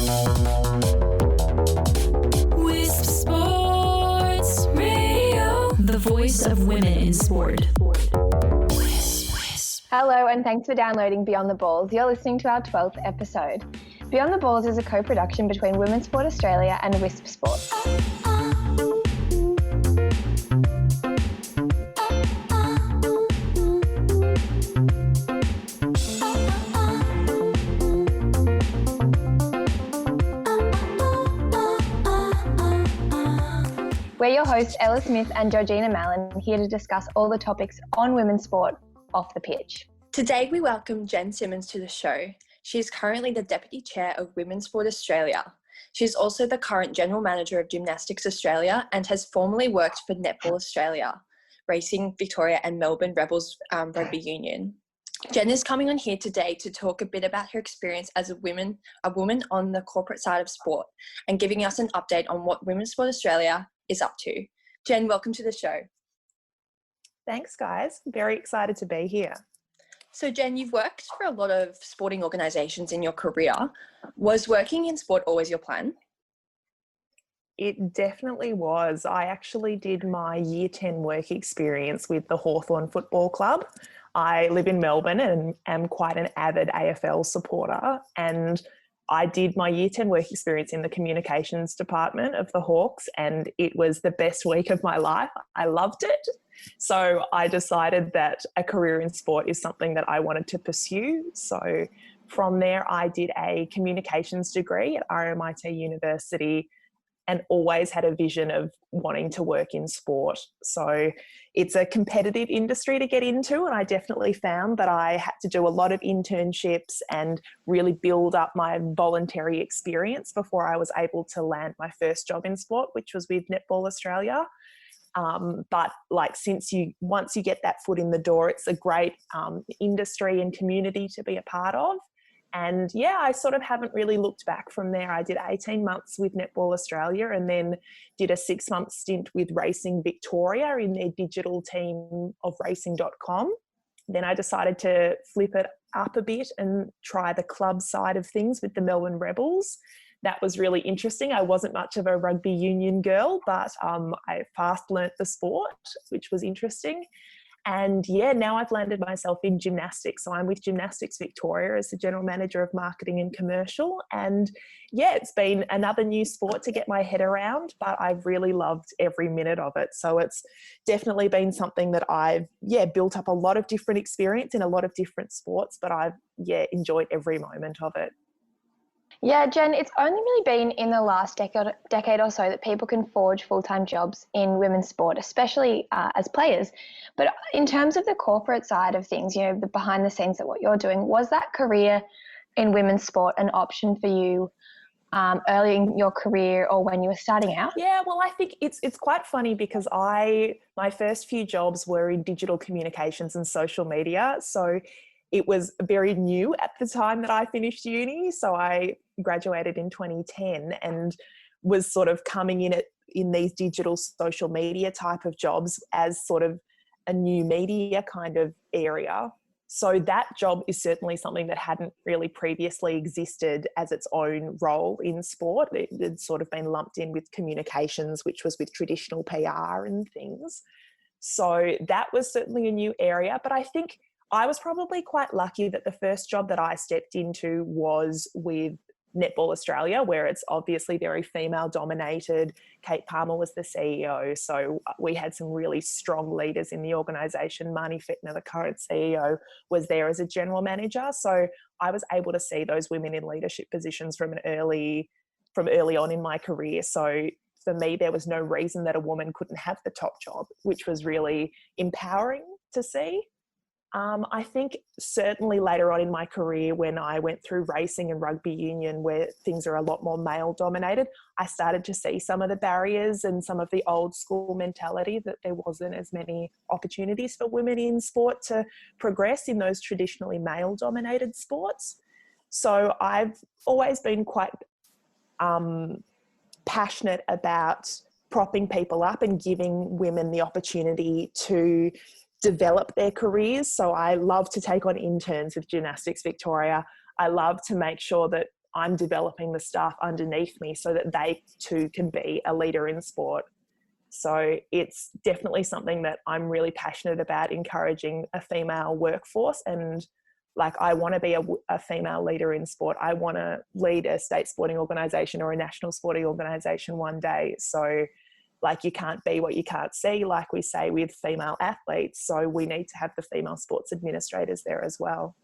Wisp Sports Radio, the voice of women in sport. Hello and thanks for downloading Beyond the Balls. You're listening to our 12th episode. Beyond the Balls is a co-production between Women's Sport Australia and Wisp Sports. We're your hosts, Ella Smith and Georgina Mallon, here to discuss all the topics on women's sport off the pitch. Today we welcome Gen Simmons to the show. She is currently the Deputy Chair of Women's Sport Australia. She is also the current General Manager of Gymnastics Australia and has formerly worked for Netball Australia, Racing Victoria and Melbourne Rebels Rugby Union. Jen is coming on here today to talk a bit about her experience as a woman on the corporate side of sport and giving us an update on what Women's Sport Australia is up to. Jen, welcome to the show. Thanks, guys. Very excited to be here. So, Jen, you've worked for a lot of sporting organisations in your career. Was working in sport always your plan? It definitely was. I actually did my Year 10 work experience with the Hawthorn Football Club. I live in Melbourne and am quite an avid AFL supporter, and I did my Year 10 work experience in the communications department of the Hawks, and it was the best week of my life. I loved it. So I decided that a career in sport is something that I wanted to pursue. So from there, I did a communications degree at RMIT University and always had a vision of wanting to work in sport. So it's a competitive industry to get into, and I definitely found that I had to do a lot of internships and really build up my voluntary experience before I was able to land my first job in sport, which was with Netball Australia. But once you get that foot in the door, it's a great industry and community to be a part of. And yeah, I sort of haven't really looked back from there. I did 18 months with Netball Australia and then did a 6-month stint with Racing Victoria in their digital team of racing.com. Then I decided to flip it up a bit and try the club side of things with the Melbourne Rebels. That was really interesting. I wasn't much of a rugby union girl, but I fast learnt the sport, which was interesting. And yeah, now I've landed myself in gymnastics. So I'm with Gymnastics Victoria as the General Manager of Marketing and Commercial. And yeah, it's been another new sport to get my head around, but I've really loved every minute of it. So it's definitely been something that I've built up a lot of different experience in a lot of different sports, but I've enjoyed every moment of it. Yeah, Jen, it's only really been in the last decade or so that people can forge full-time jobs in women's sport, especially as players. But in terms of the corporate side of things, you know, the behind the scenes of what you're doing, was that career in women's sport an option for you early in your career or when you were starting out? Yeah, well, I think it's quite funny because my first few jobs were in digital communications and social media. So it was very new at the time that I finished uni. So I graduated in 2010 and was sort of coming in these digital social media type of jobs as sort of a new media kind of area. So that job is certainly something that hadn't really previously existed as its own role in sport. It had sort of been lumped in with communications, which was with traditional PR and things. So that was certainly a new area, but I think I was probably quite lucky that the first job that I stepped into was with Netball Australia, where it's obviously very female dominated. Kate Palmer was the CEO. So we had some really strong leaders in the organisation. Marnie Fettner, the current CEO, was there as a general manager. So I was able to see those women in leadership positions from early on in my career. So for me, there was no reason that a woman couldn't have the top job, which was really empowering to see. I think certainly later on in my career, when I went through racing and rugby union, where things are a lot more male dominated, I started to see some of the barriers and some of the old school mentality that there wasn't as many opportunities for women in sport to progress in those traditionally male dominated sports. So I've always been quite passionate about propping people up and giving women the opportunity to develop their careers. So I love to take on interns with Gymnastics Victoria. I love to make sure that I'm developing the staff underneath me so that they too can be a leader in sport. So it's definitely something that I'm really passionate about, encouraging a female workforce. And like, I want to be a female leader in sport. I want to lead a state sporting organisation or a national sporting organisation one day. So like, you can't be what you can't see, like we say with female athletes. So we need to have the female sports administrators there as well.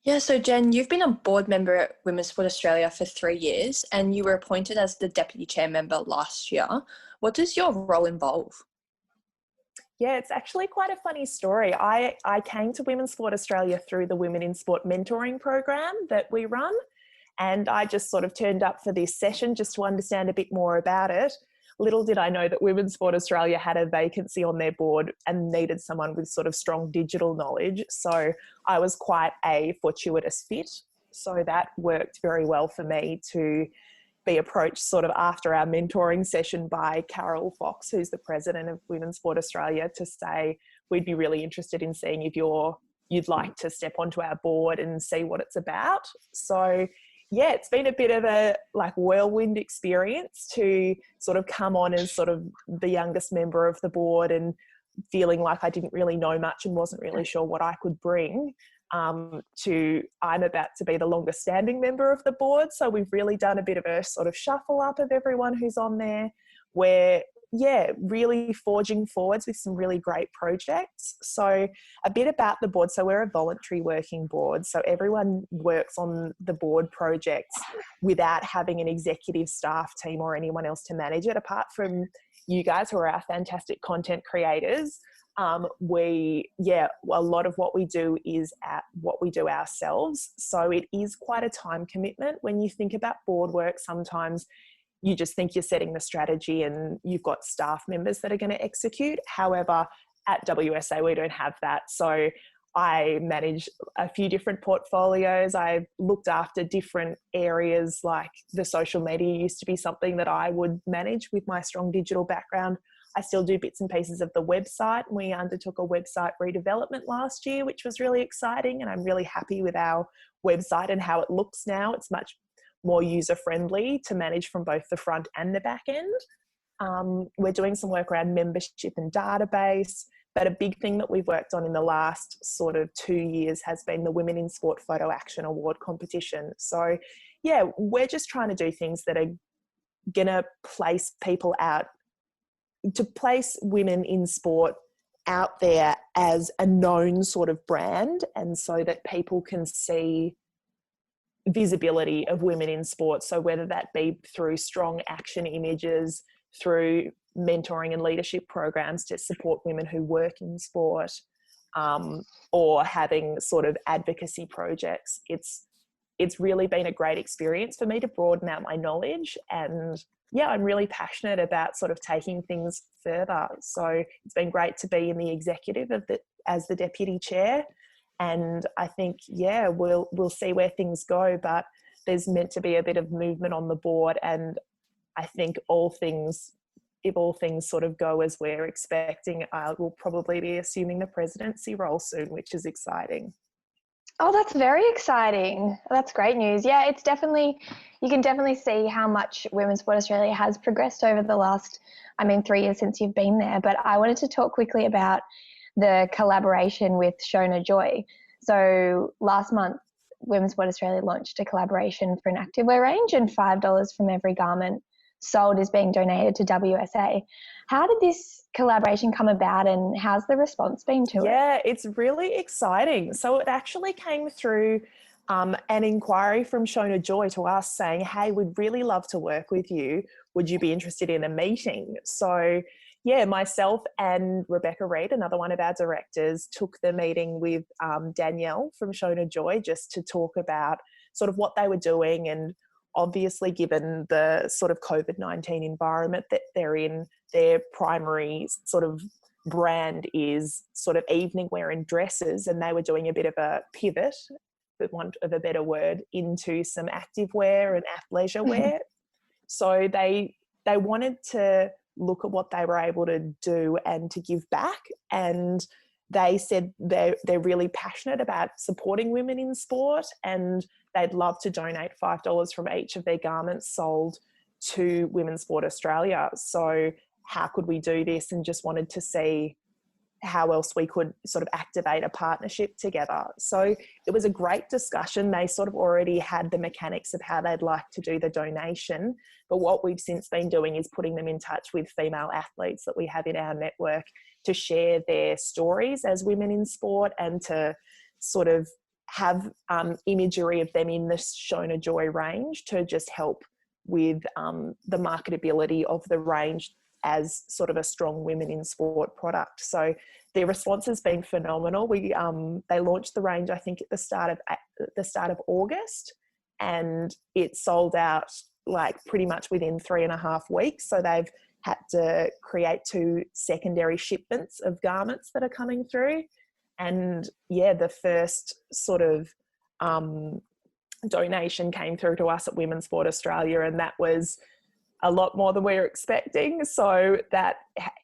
Yeah, so Jen, you've been a board member at Women's Sport Australia for 3 years and you were appointed as the deputy chair member last year. What does your role involve? Yeah, it's actually quite a funny story. I came to Women's Sport Australia through the Women in Sport mentoring program that we run. And I just sort of turned up for this session just to understand a bit more about it. Little did I know that Women's Sport Australia had a vacancy on their board and needed someone with sort of strong digital knowledge. So I was quite a fortuitous fit. So that worked very well for me to be approached sort of after our mentoring session by Carol Fox, who's the president of Women's Sport Australia, to say, we'd be really interested in seeing if you'd like to step onto our board and see what it's about. So yeah, it's been a bit of a like whirlwind experience to sort of come on as sort of the youngest member of the board and feeling like I didn't really know much and wasn't really sure what I could bring, to I'm about to be the longest standing member of the board. So we've really done a bit of a sort of shuffle up of everyone who's on there. We're really forging forwards with some really great projects. So a bit about the board. So we're a voluntary working board. So everyone works on the board projects without having an executive staff team or anyone else to manage it, apart from you guys who are our fantastic content creators. A lot of what we do is what we do ourselves. So it is quite a time commitment. When you think about board work, sometimes you just think you're setting the strategy and you've got staff members that are going to execute. However, at WSA, we don't have that. So I manage a few different portfolios. I've looked after different areas, like the social media used to be something that I would manage with my strong digital background. I still do bits and pieces of the website. We undertook a website redevelopment last year, which was really exciting. And I'm really happy with our website and how it looks now. It's much more user-friendly to manage from both the front and the back end. We're doing some work around membership and database, but a big thing that we've worked on in the last sort of 2 years has been the Women in Sport Photo Action Award competition. So yeah, we're just trying to do things that are going to place people out, to place women in sport out there as a known sort of brand, and so that people can see visibility of women in sport. So whether that be through strong action images, through mentoring and leadership programs to support women who work in sport, or having sort of advocacy projects. It's really been a great experience for me to broaden out my knowledge, and yeah, I'm really passionate about sort of taking things further. So it's been great to be in the executive as the deputy chair. And I think, yeah, we'll see where things go, but there's meant to be a bit of movement on the board. And I think if all things sort of go as we're expecting, I will probably be assuming the presidency role soon, which is exciting. Oh, that's very exciting. That's great news. Yeah, you can definitely see how much Women's Sport Australia has progressed over the last, 3 years since you've been there. But I wanted to talk quickly about the collaboration with Shona Joy. So last month, Women's Sport Australia launched a collaboration for an activewear range, and $5 from every garment sold is being donated to WSA. How did this collaboration come about, and how's the response been to it? Yeah, it's really exciting. So it actually came through an inquiry from Shona Joy to us saying, hey, we'd really love to work with you. Would you be interested in a meeting? So yeah, myself and Rebecca Reid, another one of our directors, took the meeting with Danielle from Shona Joy just to talk about sort of what they were doing. And obviously, given the sort of COVID-19 environment that they're in, their primary sort of brand is sort of evening wear and dresses, and they were doing a bit of a pivot, for want of a better word, into some active wear and athleisure wear. So they wanted to look at what they were able to do and to give back. And they said they're really passionate about supporting women in sport, and they'd love to donate $5 from each of their garments sold to Women's Sport Australia. So how could we do this, and just wanted to see how else we could sort of activate a partnership together. So it was a great discussion. They sort of already had the mechanics of how they'd like to do the donation, but what we've since been doing is putting them in touch with female athletes that we have in our network to share their stories as women in sport, and to sort of have imagery of them in the Shona Joy range to just help with the marketability of the range as sort of a strong women in sport product. So their response has been phenomenal. They launched the range, I think, at the start of August, and it sold out like pretty much within 3.5 weeks. So they've had to create 2 secondary shipments of garments that are coming through. And yeah, the first sort of donation came through to us at Women's Sport Australia, and that was a lot more than we were expecting. So that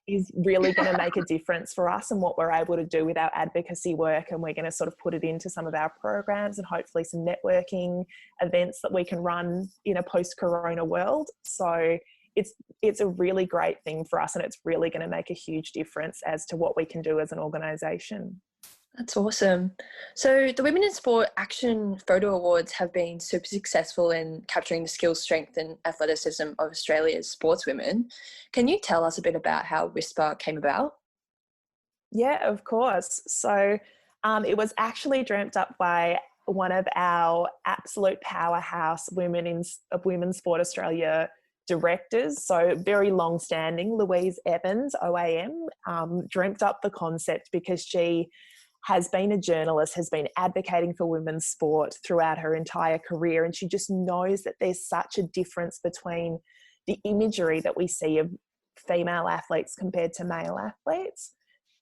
is really going to make a difference for us and what we're able to do with our advocacy work. And we're going to sort of put it into some of our programs and hopefully some networking events that we can run in a post-corona world. So it's a really great thing for us, and it's really going to make a huge difference as to what we can do as an organisation. That's awesome. So the Women in Sport Action Photo Awards have been super successful in capturing the skill, strength and athleticism of Australia's sportswomen. Can you tell us a bit about how WSPA came about? Yeah, of course. So it was actually dreamt up by one of our absolute powerhouse Women's Sport Australia directors, so very long-standing, Louise Evans, OAM, dreamt up the concept because she has been a journalist, has been advocating for women's sport throughout her entire career, and she just knows that there's such a difference between the imagery that we see of female athletes compared to male athletes.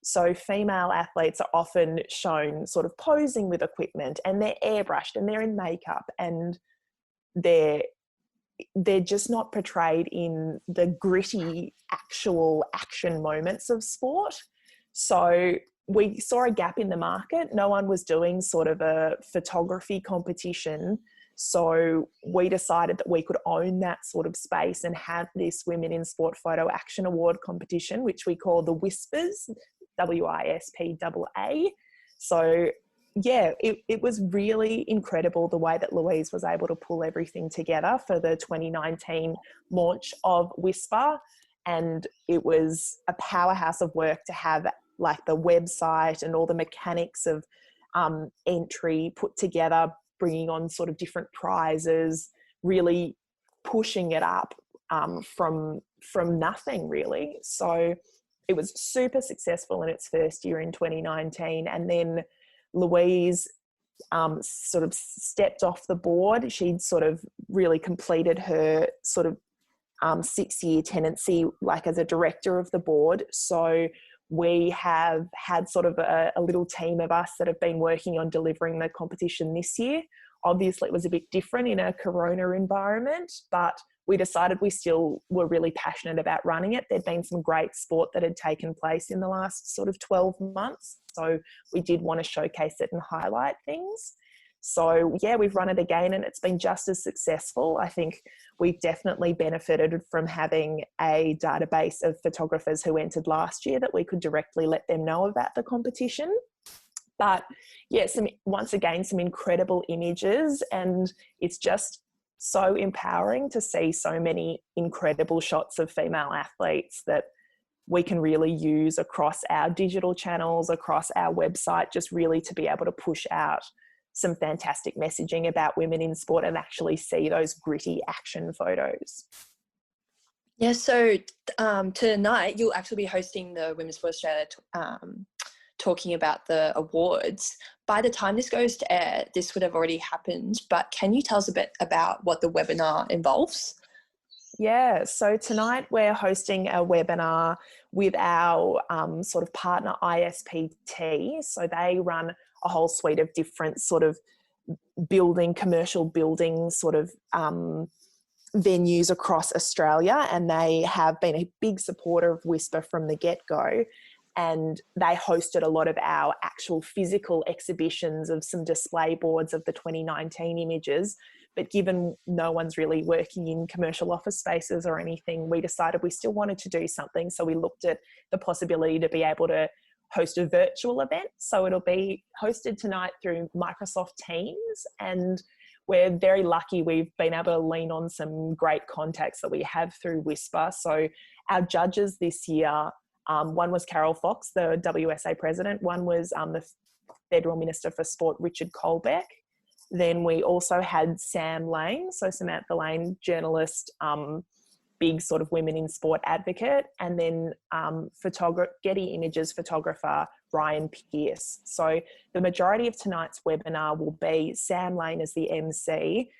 So female athletes are often shown sort of posing with equipment, and they're airbrushed and they're in makeup, and they're just not portrayed in the gritty actual action moments of sport. So we saw a gap in the market. No one was doing sort of a photography competition. So we decided that we could own that sort of space and have this Women in Sport Photo Action Award competition, which we call the WISPAs, WISPAA. So yeah, it was really incredible the way that Louise was able to pull everything together for the 2019 launch of WSPA. And it was a powerhouse of work to have like the website and all the mechanics of entry put together, bringing on sort of different prizes, really pushing it up from nothing really. So it was super successful in its first year in 2019. And then Louise sort of stepped off the board. She'd sort of really completed her sort of 6-year tenancy like as a director of the board. So we have had sort of a little team of us that have been working on delivering the competition this year. Obviously, it was a bit different in a corona environment, but we decided we still were really passionate about running it. There'd been some great sport that had taken place in the last sort of 12 months. So we did want to showcase it and highlight things. So yeah, we've run it again and it's been just as successful. I think we've definitely benefited from having a database of photographers who entered last year that we could directly let them know about the competition. But yeah, once again, some incredible images, and it's just so empowering to see so many incredible shots of female athletes that we can really use across our digital channels, across our website, just really to be able to push out some fantastic messaging about women in sport and actually see those gritty action photos. Yeah, so tonight you'll actually be hosting the Women's Sport Australia talking about the awards. By the time this goes to air, this would have already happened, but can you tell us a bit about what the webinar involves? Yeah, so tonight we're hosting a webinar with our sort of partner ISPT. So they run a whole suite of different sort of commercial building sort of venues across Australia, and they have been a big supporter of WSPA from the get-go. and they hosted a lot of our actual physical exhibitions of some display boards of the 2019 images. But given no one's really working in commercial office spaces or anything, we decided we still wanted to do something. So we looked at the possibility to be able to host a virtual event. So it'll be hosted tonight through Microsoft Teams, and we're very lucky we've been able to lean on some great contacts that we have through Whisper. So our judges this year, one was Carol Fox, the WSA President. One was the Federal Minister for Sport, Richard Colbeck. Then we also had Sam Lane, so Samantha Lane, journalist, big sort of women in sport advocate, and then Getty Images photographer Ryan Pearce. So the majority of tonight's webinar will be Sam Lane as the MC,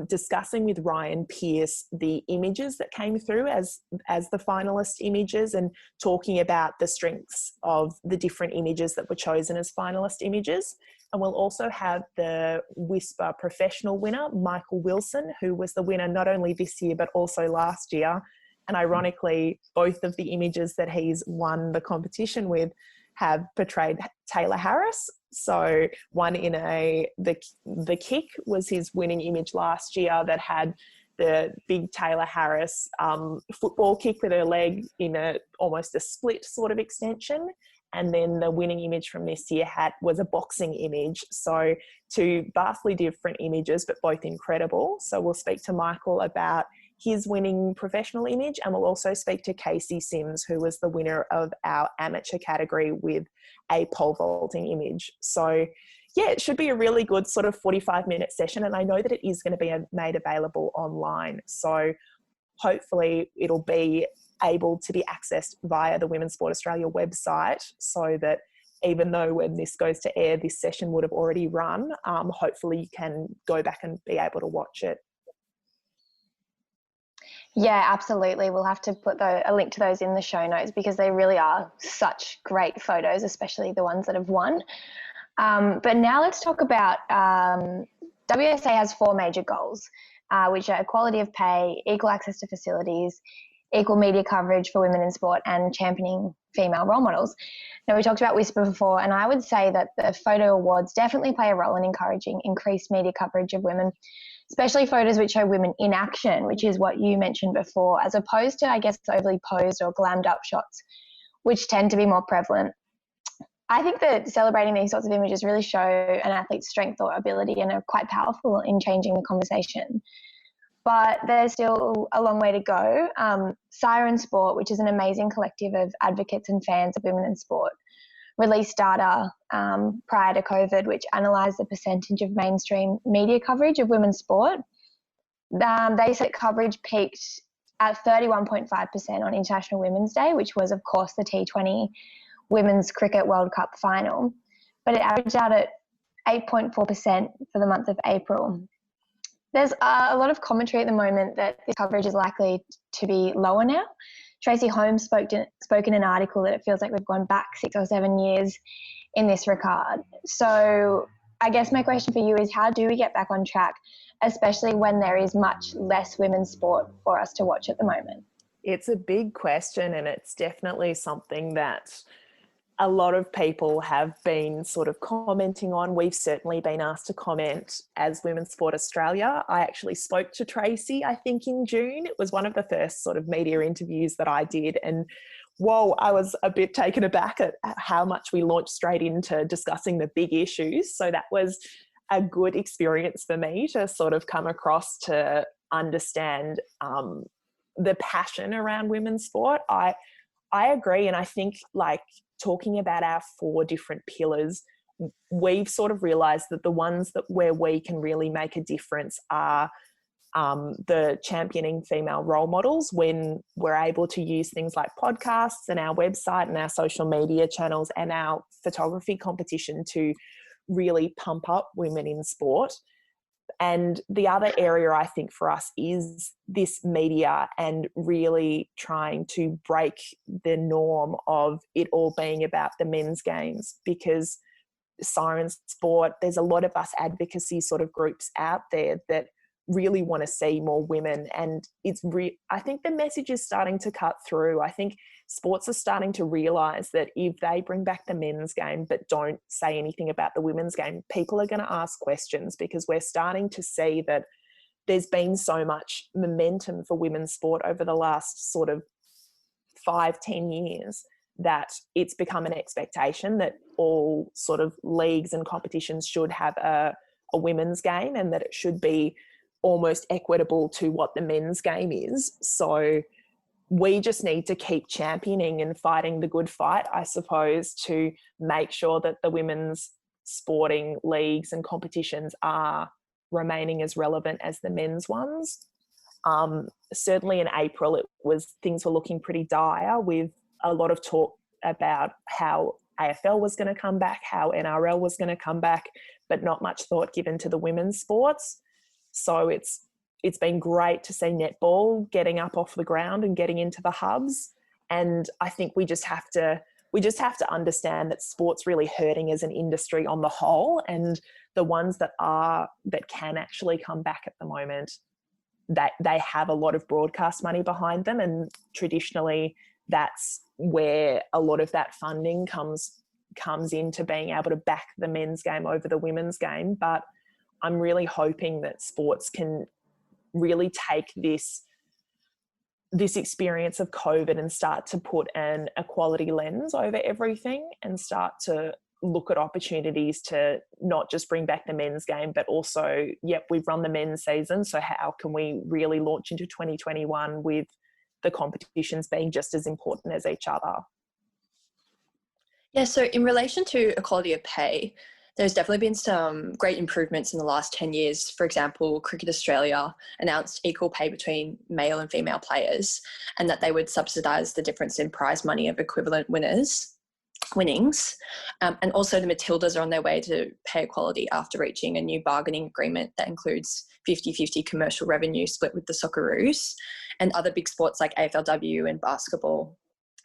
discussing with Ryan Pearce the images that came through as the finalist images, and talking about the strengths of the different images that were chosen as finalist images. And we'll also have the Whisper professional winner, Michael Wilson, who was the winner not only this year but also last year. And ironically, both of the images that he's won the competition with have portrayed Taylor Harris. So one in the kick was his winning image last year that had the big Taylor Harris football kick with her leg in almost a split sort of extension. And then the winning image from this year was a boxing image. So two vastly different images, but both incredible. So we'll speak to Michael about his winning professional image, and we'll also speak to Casey Sims, who was the winner of our amateur category with a pole vaulting image. So yeah, it should be a really good sort of 45-minute session. And I know that it is going to be made available online. So hopefully it'll be able to be accessed via the Women's Sport Australia website, so that even though when this goes to air, this session would have already run, hopefully you can go back and be able to watch it. Yeah, absolutely. We'll have to put a link to those in the show notes, because they really are such great photos, especially the ones that have won. But now let's talk about WSA has 4 major goals, which are equality of pay, equal access to facilities, equal media coverage for women in sport, and championing female role models. Now, we talked about Whisper before, and I would say that the photo awards definitely play a role in encouraging increased media coverage of women, especially photos which show women in action, which is what you mentioned before, as opposed to, I guess, overly posed or glammed up shots, which tend to be more prevalent. I think that celebrating these sorts of images really show an athlete's strength or ability and are quite powerful in changing the conversation. But there's still a long way to go. Siren Sport, which is an amazing collective of advocates and fans of women in sport, released data prior to COVID, which analysed the percentage of mainstream media coverage of women's sport. They said coverage peaked at 31.5% on International Women's Day, which was, of course, the T20 Women's Cricket World Cup final. But it averaged out at 8.4% for the month of April. There's a lot of commentary at the moment that this coverage is likely to be lower now. Tracy Holmes spoke in an article that it feels like we've gone back 6 or 7 years in this regard. So I guess my question for you is, how do we get back on track, especially when there is much less women's sport for us to watch at the moment? It's a big question, and it's definitely something that a lot of people have been sort of commenting on. We've certainly been asked to comment as Women's Sport Australia. I actually spoke to Tracy, I think in June. It was one of the first sort of media interviews that I did. And whoa, I was a bit taken aback at how much we launched straight into discussing the big issues. So that was a good experience for me to sort of come across to understand the passion around women's sport. I agree. And I think, like, talking about our 4 different pillars, we've sort of realised that the ones where we can really make a difference are the championing female role models, when we're able to use things like podcasts and our website and our social media channels and our photography competition to really pump up women in sport. And the other area I think for us is this media, and really trying to break the norm of it all being about the men's games, because Siren Sport, there's a lot of us advocacy sort of groups out there that really want to see more women. And I think the message is starting to cut through. I think sports are starting to realise that if they bring back the men's game but don't say anything about the women's game, people are going to ask questions, because we're starting to see that there's been so much momentum for women's sport over the last sort of 5-10 years that it's become an expectation that all sort of leagues and competitions should have a women's game, and that it should be almost equitable to what the men's game is. So we just need to keep championing and fighting the good fight, I suppose, to make sure that the women's sporting leagues and competitions are remaining as relevant as the men's ones. Certainly in April, things were looking pretty dire, with a lot of talk about how AFL was going to come back, how NRL was going to come back, but not much thought given to the women's sports. So it's been great to see netball getting up off the ground and getting into the hubs. And I think we just have to understand that sport's really hurting as an industry on the whole, and the ones that can actually come back at the moment, that they have a lot of broadcast money behind them, and traditionally that's where a lot of that funding comes into being able to back the men's game over the women's game. But I'm really hoping that sports can really take this experience of COVID and start to put an equality lens over everything, and start to look at opportunities to not just bring back the men's game, but also, we've run the men's season, so how can we really launch into 2021 with the competitions being just as important as each other? Yeah, so in relation to equality of pay, there's definitely been some great improvements in the last 10 years. For example, Cricket Australia announced equal pay between male and female players, and that they would subsidise the difference in prize money of equivalent winnings. And also the Matildas are on their way to pay equality after reaching a new bargaining agreement that includes 50-50 commercial revenue split with the Socceroos. And other big sports like AFLW and basketball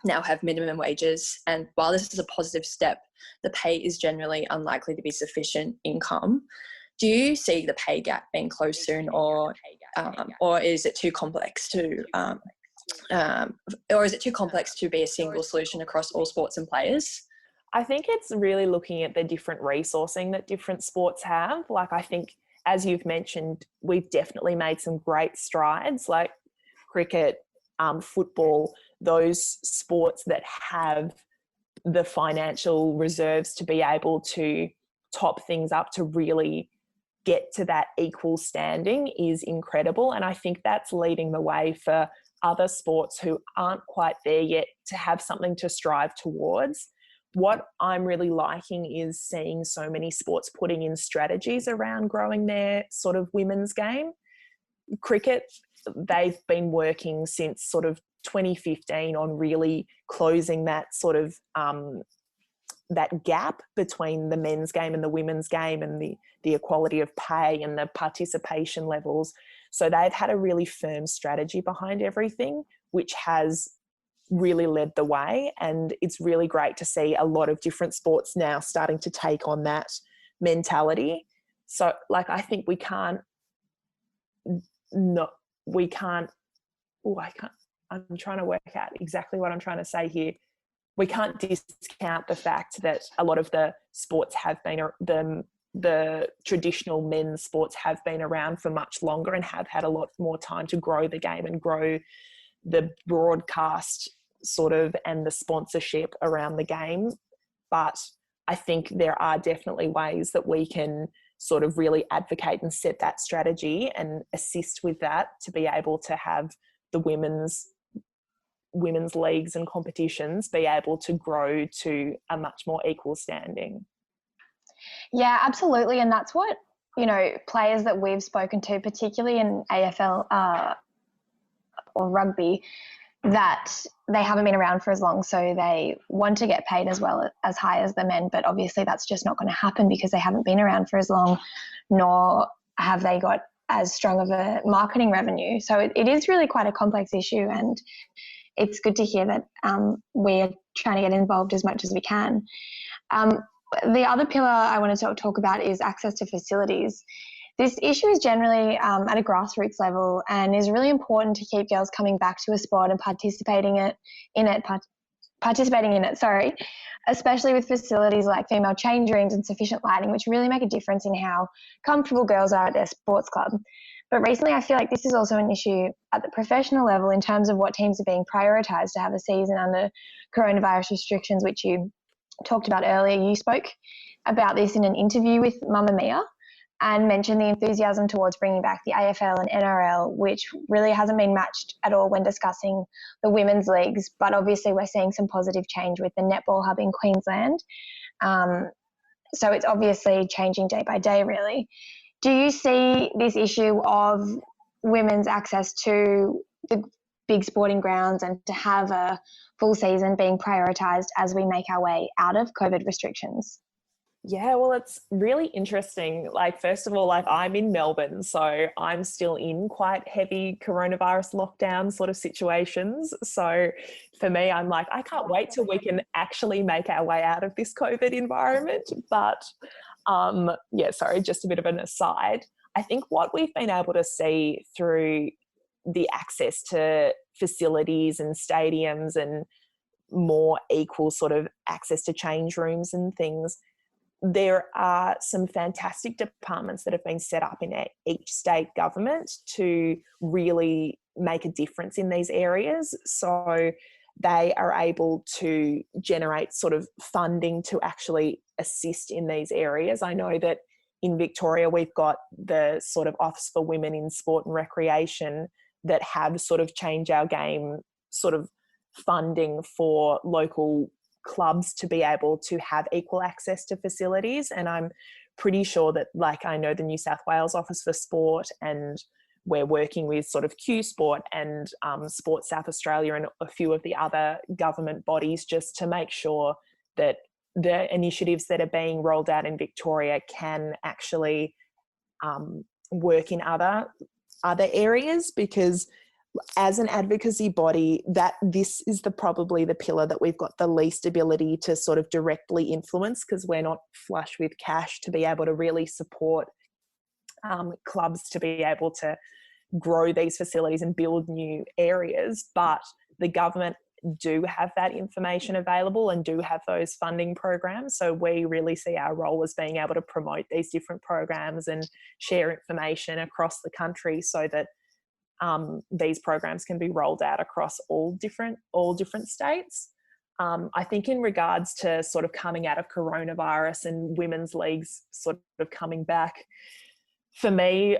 now have minimum wages. And while this is a positive step, the pay is generally unlikely to be sufficient income. Do you see the pay gap being closed soon, or is it too complex to be a single solution across all sports and players? I think it's really looking at the different resourcing that different sports have. Like, I think, as you've mentioned, we've definitely made some great strides, like cricket, football, those sports that have the financial reserves to be able to top things up to really get to that equal standing is incredible. And I think that's leading the way for other sports who aren't quite there yet to have something to strive towards. What I'm really liking is seeing so many sports putting in strategies around growing their sort of women's game. Cricket, they've been working since sort of 2015 on really closing that sort of that gap between the men's game and the women's game, and the equality of pay and the participation levels. So they've had a really firm strategy behind everything, which has really led the way. And it's really great to see a lot of different sports now starting to take on that mentality. So, like, I think I'm trying to work out exactly what I'm trying to say here. We can't discount the fact that a lot of the sports have been, the traditional men's sports have been around for much longer and have had a lot more time to grow the game and grow the broadcast sort of and the sponsorship around the game. But I think there are definitely ways that we can sort of really advocate and set that strategy and assist with that to be able to have the women's leagues and competitions be able to grow to a much more equal standing. Yeah, absolutely. And that's what, players that we've spoken to, particularly in AFL or rugby, that they haven't been around for as long, so they want to get paid as well as high as the men, but obviously that's just not going to happen because they haven't been around for as long, nor have they got as strong of a marketing revenue. So it is really quite a complex issue, and it's good to hear that we're trying to get involved as much as we can. The other pillar I wanted to talk about is access to facilities. This issue is generally at a grassroots level and is really important to keep girls coming back to a sport and participating in it, especially with facilities like female change rooms and sufficient lighting, which really make a difference in how comfortable girls are at their sports club. But recently, I feel like this is also an issue at the professional level in terms of what teams are being prioritised to have a season under coronavirus restrictions, which you talked about earlier. You spoke about this in an interview with Mamma Mia and mentioned the enthusiasm towards bringing back the AFL and NRL, which really hasn't been matched at all when discussing the women's leagues. But obviously we're seeing some positive change with the netball hub in Queensland. So it's obviously changing day by day, really. Do you see this issue of women's access to the big sporting grounds and to have a full season being prioritised as we make our way out of COVID restrictions? Yeah, well, it's really interesting. Like, first of all, like I'm in Melbourne, so I'm still in quite heavy coronavirus lockdown sort of situations. So for me, I'm like, I can't wait till we can actually make our way out of this COVID environment. But just a bit of an aside. I think what we've been able to see through the access to facilities and stadiums and more equal sort of access to change rooms and things, there are some fantastic departments that have been set up in each state government to really make a difference in these areas. So they are able to generate sort of funding to actually assist in these areas. I know that in Victoria, we've got the sort of Office for Women in Sport and Recreation that have sort of Change Our Game sort of funding for local clubs to be able to have equal access to facilities. And I'm pretty sure that, like, I know the New South Wales Office for Sport, and we're working with sort of Q Sport and Sport South Australia and a few of the other government bodies, just to make sure that the initiatives that are being rolled out in Victoria can actually work in other areas, because as an advocacy body, that this is probably the pillar that we've got the least ability to sort of directly influence, because we're not flush with cash to be able to really support clubs to be able to grow these facilities and build new areas. But the government do have that information available and do have those funding programs. So we really see our role as being able to promote these different programs and share information across the country so that these programs can be rolled out across all different states. I think in regards to sort of coming out of coronavirus and women's leagues sort of coming back, for me,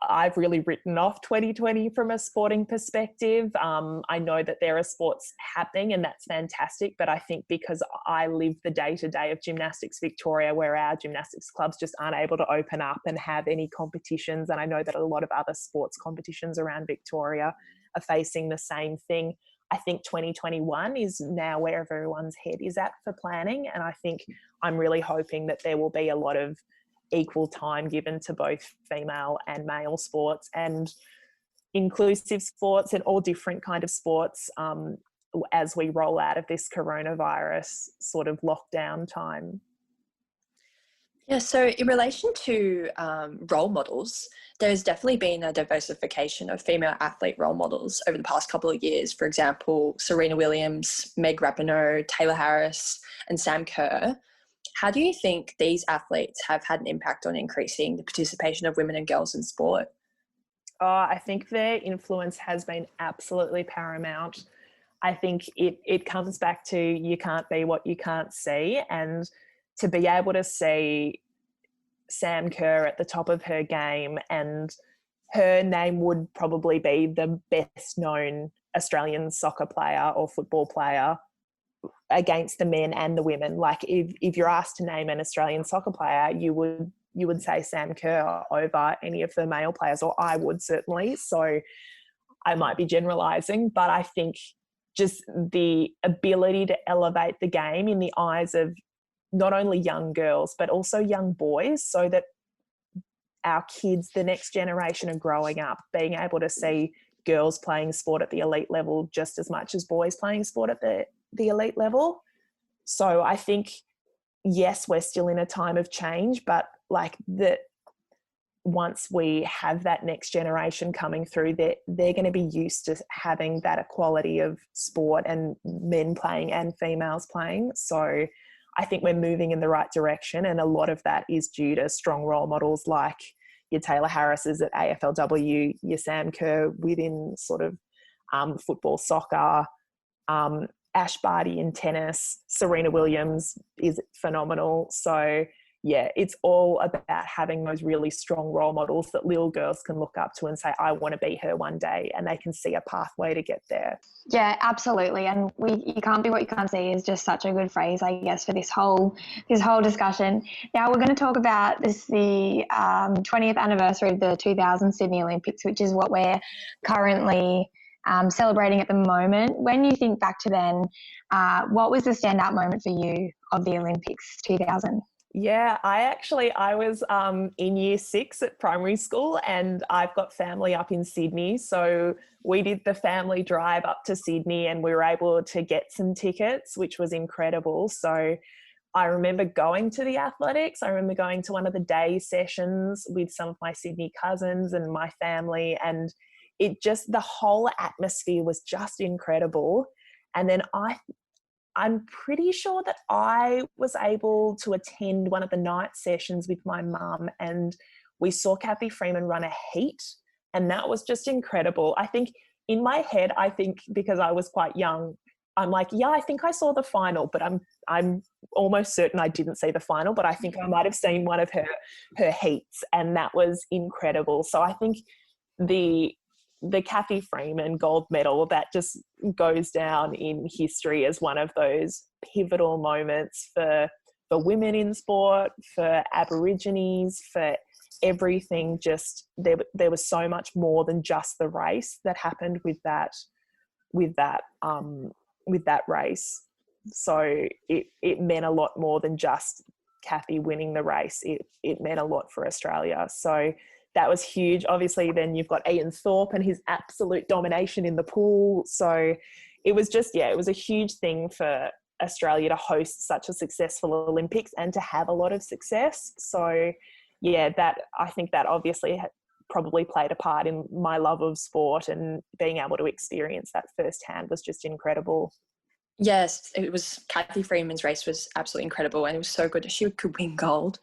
I've really written off 2020 from a sporting perspective. I know that there are sports happening and that's fantastic, but I think because I live the day-to-day of Gymnastics Victoria, where our gymnastics clubs just aren't able to open up and have any competitions, and I know that a lot of other sports competitions around Victoria are facing the same thing, I think 2021 is now where everyone's head is at for planning. And I think I'm really hoping that there will be a lot of equal time given to both female and male sports and inclusive sports and all different kind of sports as we roll out of this coronavirus sort of lockdown time. Yeah, so in relation to role models, there's definitely been a diversification of female athlete role models over the past couple of years. For example, Serena Williams, Meg Rapinoe, Taylor Harris, and Sam Kerr. How do you think these athletes have had an impact on increasing the participation of women and girls in sport? I think their influence has been absolutely paramount. I think it comes back to you can't be what you can't see, and to be able to see Sam Kerr at the top of her game, and her name would probably be the best known Australian soccer player or football player against the men and the women. Like if you're asked to name an Australian soccer player, you would say Sam Kerr over any of the male players, or I would certainly. So I might be generalising, but I think just the ability to elevate the game in the eyes of not only young girls, but also young boys, so that our kids, the next generation, are growing up being able to see girls playing sport at the elite level just as much as boys playing sport at the elite level. So I think, yes, we're still in a time of change, but like once we have that next generation coming through, they're going to be used to having that equality of sport and men playing and females playing. So I think we're moving in the right direction, and a lot of that is due to strong role models like your Taylor Harrises at AFLW, your Sam Kerr within sort of football, soccer, Ash Barty in tennis, Serena Williams is phenomenal. So yeah, it's all about having those really strong role models that little girls can look up to and say, I want to be her one day, and they can see a pathway to get there. Yeah, absolutely. And you can't be what you can't see is just such a good phrase, I guess, for this whole discussion. Now we're going to talk about the 20th anniversary of the 2000 Sydney Olympics, which is what we're currently celebrating at the moment. When you think back to then, what was the standout moment for you of the Olympics 2000? Yeah, I was in year 6 at primary school, and I've got family up in Sydney. So we did the family drive up to Sydney, and we were able to get some tickets, which was incredible. So I remember going to the athletics. I remember going to one of the day sessions with some of my Sydney cousins and my family, and the whole atmosphere was just incredible. And then I'm pretty sure that I was able to attend one of the night sessions with my mum, and we saw Kathy Freeman run a heat, and that was just incredible. I think in my head, because I was quite young, I'm like, yeah, I think I saw the final, but I'm almost certain I didn't see the final, but I think I might have seen one of her heats, and that was incredible. So I think the Kathy Freeman gold medal, that just goes down in history as one of those pivotal moments for women in sport, for Aborigines, for everything. Just there was so much more than just the race that happened with that race. So it meant a lot more than just Kathy winning the race. It meant a lot for Australia. So that was huge. Obviously, then you've got Ian Thorpe and his absolute domination in the pool. So it was a huge thing for Australia to host such a successful Olympics and to have a lot of success. So yeah, I think that obviously probably played a part in my love of sport, and being able to experience that firsthand was just incredible. Yes, it was. Kathy Freeman's race was absolutely incredible, and it was so good that she could win gold.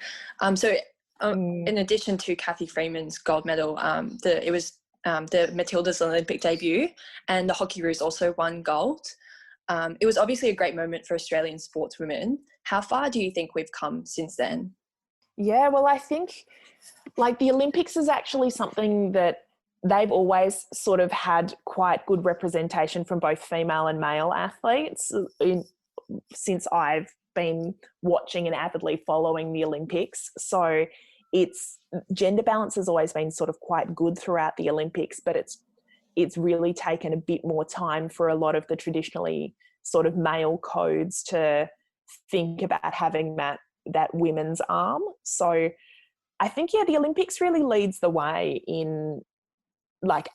In addition to Kathy Freeman's gold medal, it was the Matilda's Olympic debut, and the Hockeyroos also won gold. It was obviously a great moment for Australian sportswomen. How far do you think we've come since then? Yeah, well, I think the Olympics is actually something that they've always sort of had quite good representation from both female and male athletes since I've been watching and avidly following the Olympics. So it's gender balance has always been sort of quite good throughout the Olympics, but it's really taken a bit more time for a lot of the traditionally sort of male codes to think about having that women's arm. So I think, the Olympics really leads the way in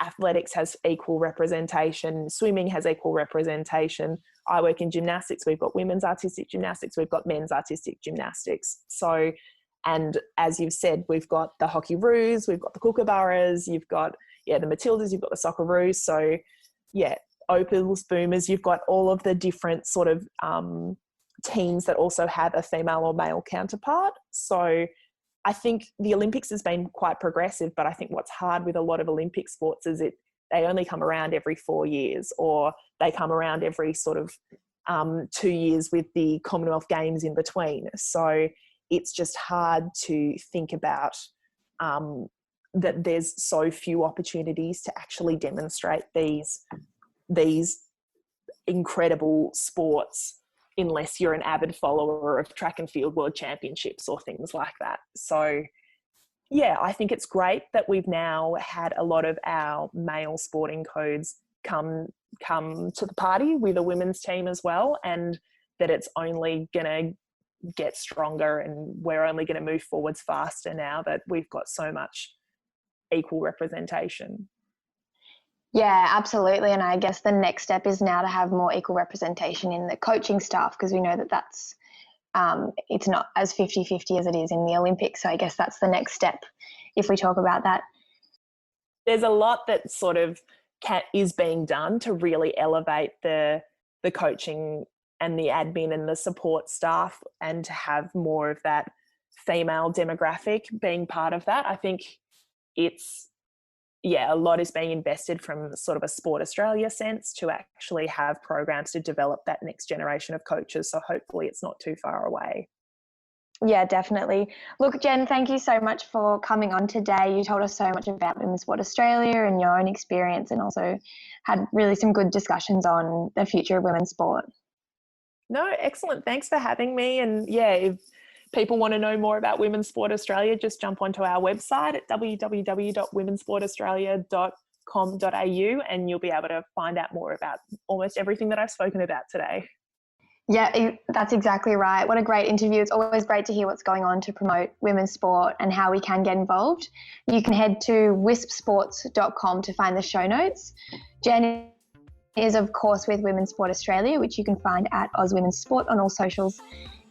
athletics has equal representation, swimming has equal representation. I work in gymnastics. We've got women's artistic gymnastics. We've got men's artistic gymnastics. So, and as you've said, we've got the Hockeyroos, we've got the Kookaburras, you've got, the Matildas, you've got the Socceroos. So, Opals, Boomers, you've got all of the different sort of teams that also have a female or male counterpart. So I think the Olympics has been quite progressive, but I think what's hard with a lot of Olympic sports is they only come around every 4 years, or they come around every sort of 2 years with the Commonwealth Games in between. So it's just hard to think about that there's so few opportunities to actually demonstrate these incredible sports unless you're an avid follower of track and field world championships or things like that. So I think it's great that we've now had a lot of our male sporting codes come to the party with a women's team as well, and that it's only going to get stronger, and we're only going to move forwards faster now that we've got so much equal representation. Yeah, absolutely. And I guess the next step is now to have more equal representation in the coaching staff, because we know that that's it's not as 50-50 as it is in the Olympics. So I guess that's the next step if we talk about that. There's a lot that sort of is being done to really elevate the coaching and the admin and the support staff, and to have more of that female demographic being part of that. I think a lot is being invested from sort of a Sport Australia sense to actually have programs to develop that next generation of coaches. So hopefully it's not too far away. Yeah, definitely. Look, Jen, thank you so much for coming on today. You told us so much about Women's Sport Australia and your own experience, and also had really some good discussions on the future of women's sport. No, excellent. Thanks for having me. And yeah, if people want to know more about Women's Sport Australia, just jump onto our website at www.womensportaustralia.com.au and you'll be able to find out more about almost everything that I've spoken about today. Yeah, that's exactly right. What a great interview. It's always great to hear what's going on to promote women's sport and how we can get involved. You can head to wispsports.com to find the show notes. Jen is, of course, with Women's Sport Australia, which you can find at Oz Women's Sport on all socials.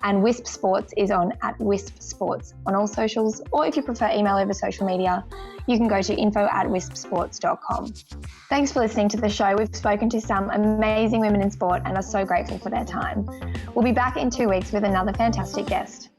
And Wisp Sports is on at Wisp Sports on all socials. Or if you prefer email over social media, you can go to info@wispsports.com. Thanks for listening to the show. We've spoken to some amazing women in sport and are so grateful for their time. We'll be back in 2 weeks with another fantastic guest.